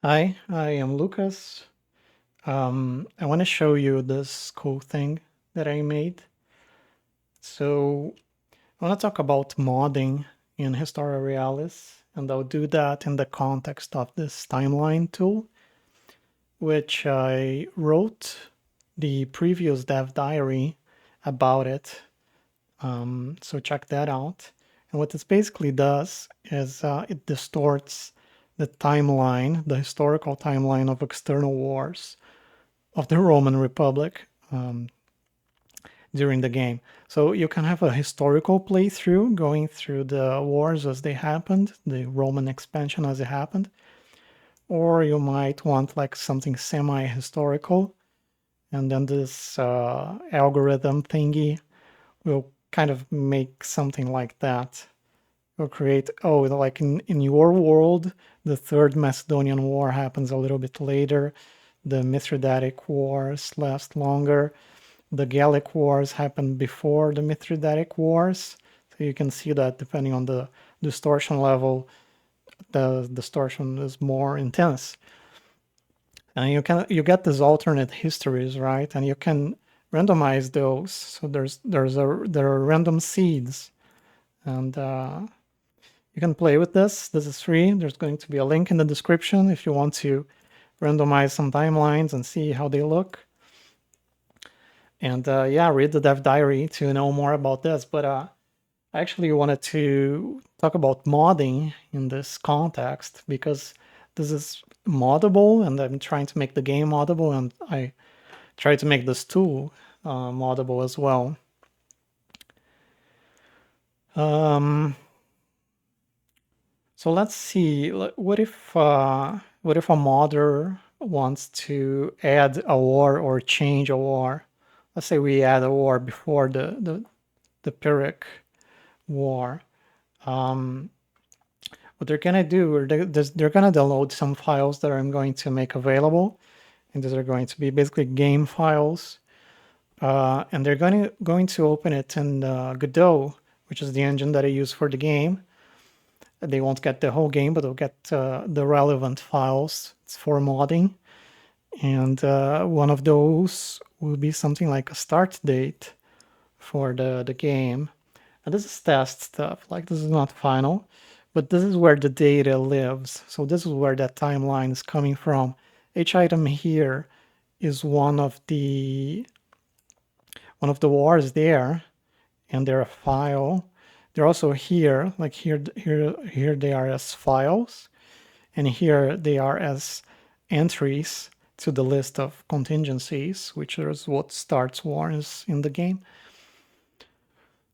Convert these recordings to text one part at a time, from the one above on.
Hi, I am Lucas. I want to show you this cool thing that I made. So I want to talk about modding in Historia Realis, and I'll do that in the context of this timeline tool, which I wrote the previous dev diary about it. So check that out. And what this basically does is it distorts the timeline, the historical timeline of external wars of the Roman Republic during the game. So you can have a historical playthrough going through the wars as they happened, the Roman expansion as it happened, or you might want like something semi-historical, and then this algorithm thingy will kind of make something like that. Will create, oh, like in your world, the Third Macedonian War happens a little bit later. The Mithridatic Wars last longer. The Gallic Wars happened before the Mithridatic Wars. So you can see that depending on the distortion level, the distortion is more intense. And you get these alternate histories, right? And you can randomize those. So there are random seeds, and you can play with this. This is free. There's going to be a link in the description if you want to randomize some timelines and see how they look. And yeah, read the dev diary to know more about this. But I actually wanted to talk about modding in this context because this is moddable, and I'm trying to make the game moddable, and I try to make this tool moddable as well. So let's see. What if a modder wants to add a war or change a war? Let's say we add a war before the Pyrrhic War. What they're gonna do, or they're gonna download some files that I'm going to make available, and these are going to be basically game files. And they're going to open it in Godot, which is the engine that I use for the game. They won't get the whole game, but they'll get the relevant files. It's for modding, and one of those will be something like a start date for the game. And this is test stuff. Like, this is not final, but this is where the data lives. So this is where that timeline is coming from. Each item here is one of the wars there, and they're a file. They're also here, like here they are as files, and here they are as entries to the list of contingencies, which is what starts wars in the game.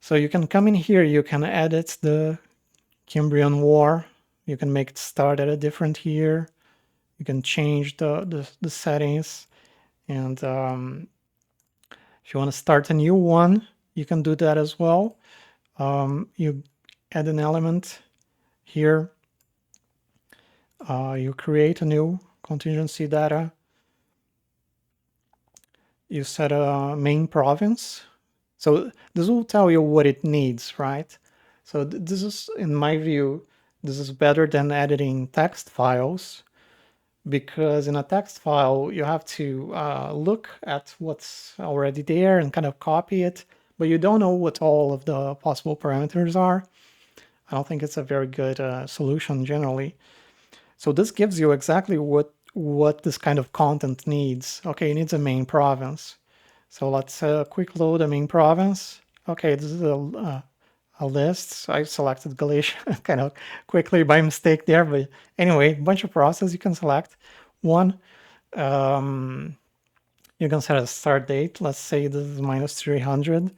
So you can come in here, you can edit the Cimbrian War, you can make it start at a different year, you can change the settings, and if you want to start a new one, you can do that as well. You add an element here, you create a new contingency data, you set a main province. So this will tell you what it needs, right? So this is, in my view, this is better than editing text files, because in a text file, you have to look at what's already there and kind of copy it, but you don't know what all of the possible parameters are. I don't think it's a very good solution generally. So this gives you exactly what this kind of content needs. Okay, it needs a main province. So let's quick load a main province. Okay, this is a list. I selected Galicia kind of quickly by mistake there, but anyway, a bunch of processes you can select. One, you can set a start date. Let's say this is minus 300,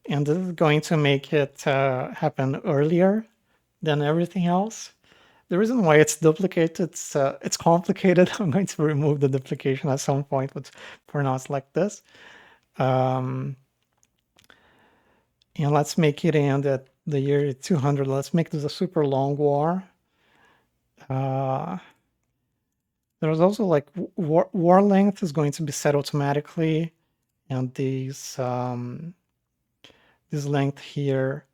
and this is going to make it happen earlier than everything else. The reason why it's duplicated, it's complicated. I'm going to remove the duplication at some point, but for now it's like this. And let's make it end at the year 200. Let's make this a super long war. There's also like war length is going to be set automatically, and this length here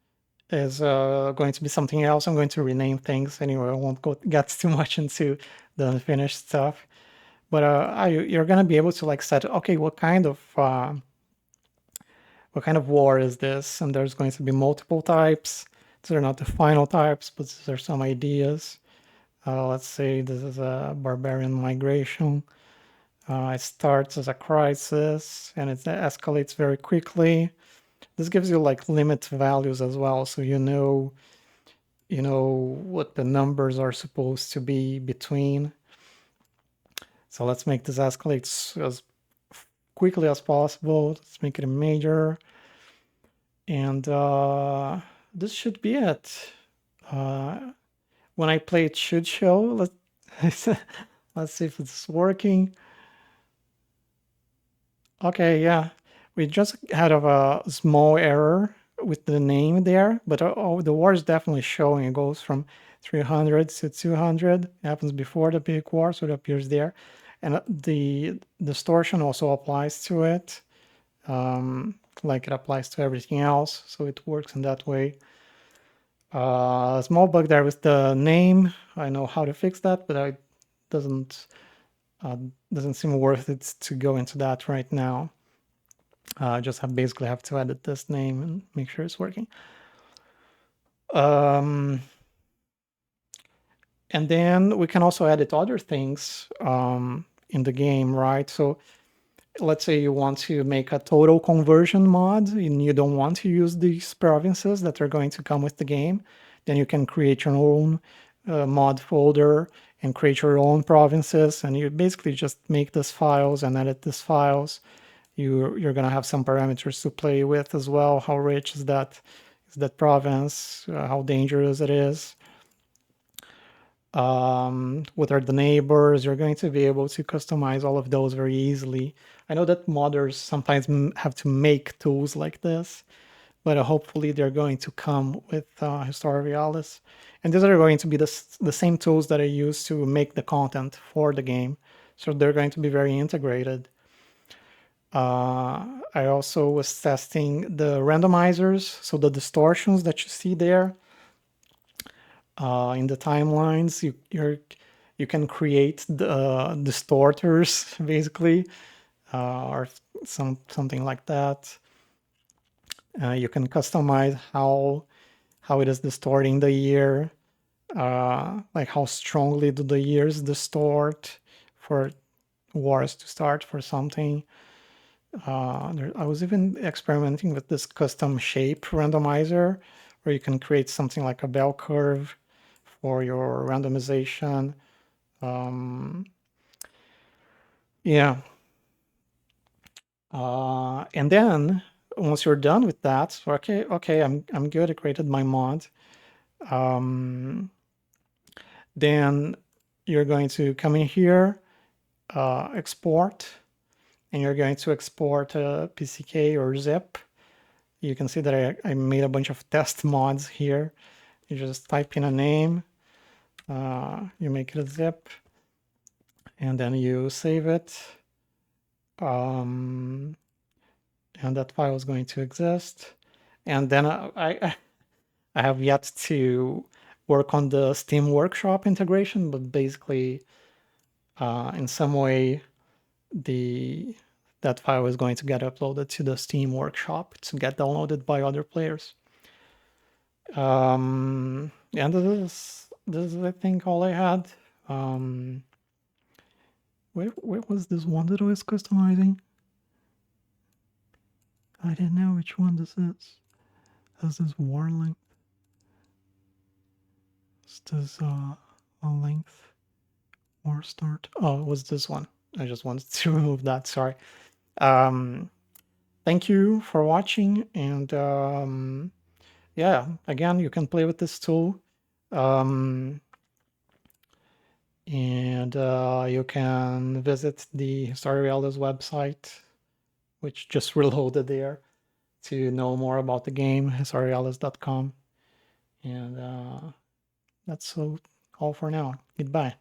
is going to be something else. I'm going to rename things anyway. I won't get too much into the unfinished stuff. But you're gonna be able to like set, okay, what kind of war is this? And there's going to be multiple types. These are not the final types, but these are some ideas. Let's say this is a barbarian migration. It starts as a crisis and it escalates very quickly. This gives you like limit values as well, so you know what the numbers are supposed to be between. So let's make this escalate as quickly as possible. Let's make it a major. And this should be it. When I play it should show. Let's see if it's working. Okay, yeah. We just had a small error with the name there, but the war is definitely showing. It goes from 300 to 200. It happens before the big war, so it appears there. And the distortion also applies to it, like it applies to everything else, so it works in that way. A small bug there with the name. I know how to fix that, but it doesn't seem worth it to go into that right now. Just basically have to edit this name and make sure it's working. And then we can also edit other things in the game, right? So let's say you want to make a total conversion mod and you don't want to use these provinces that are going to come with the game. Then you can create your own mod folder and create your own provinces. And you basically just make these files and edit these files. You're going to have some parameters to play with as well. How rich is that province? How dangerous it is? What are the neighbors? You're going to be able to customize all of those very easily. I know that modders sometimes have to make tools like this, but hopefully they're going to come with Historia Realis. And these are going to be the same tools that I use to make the content for the game. So they're going to be very integrated. I also was testing the randomizers, so the distortions that you see there in the timelines. You can create the distorters basically, or something like that. You can customize how it is distorting the year, like how strongly do the years distort for wars to start for something. I was even experimenting with this custom shape randomizer where you can create something like a bell curve for your randomization. Yeah. And then once you're done with that, okay, I'm good. I created my mod. Then you're going to come in here, export, and you're going to export a PCK or zip. You can see that I made a bunch of test mods here. You just type in a name, you make it a zip, and then you save it. And that file is going to exist. And then I have yet to work on the Steam Workshop integration, but basically, in some way, that file is going to get uploaded to the Steam Workshop to get downloaded by other players. And this is I think all I had. Where was this one that I was customizing? I didn't know which one this is. This is war length. This is a length war start. Oh, it was this one. I just wanted to remove that. Sorry. Thank you for watching, and yeah, again, you can play with this tool. And you can visit the Historia Realis website, which just reloaded there, to know more about the game, historiareallis.com. And that's all for now. Goodbye.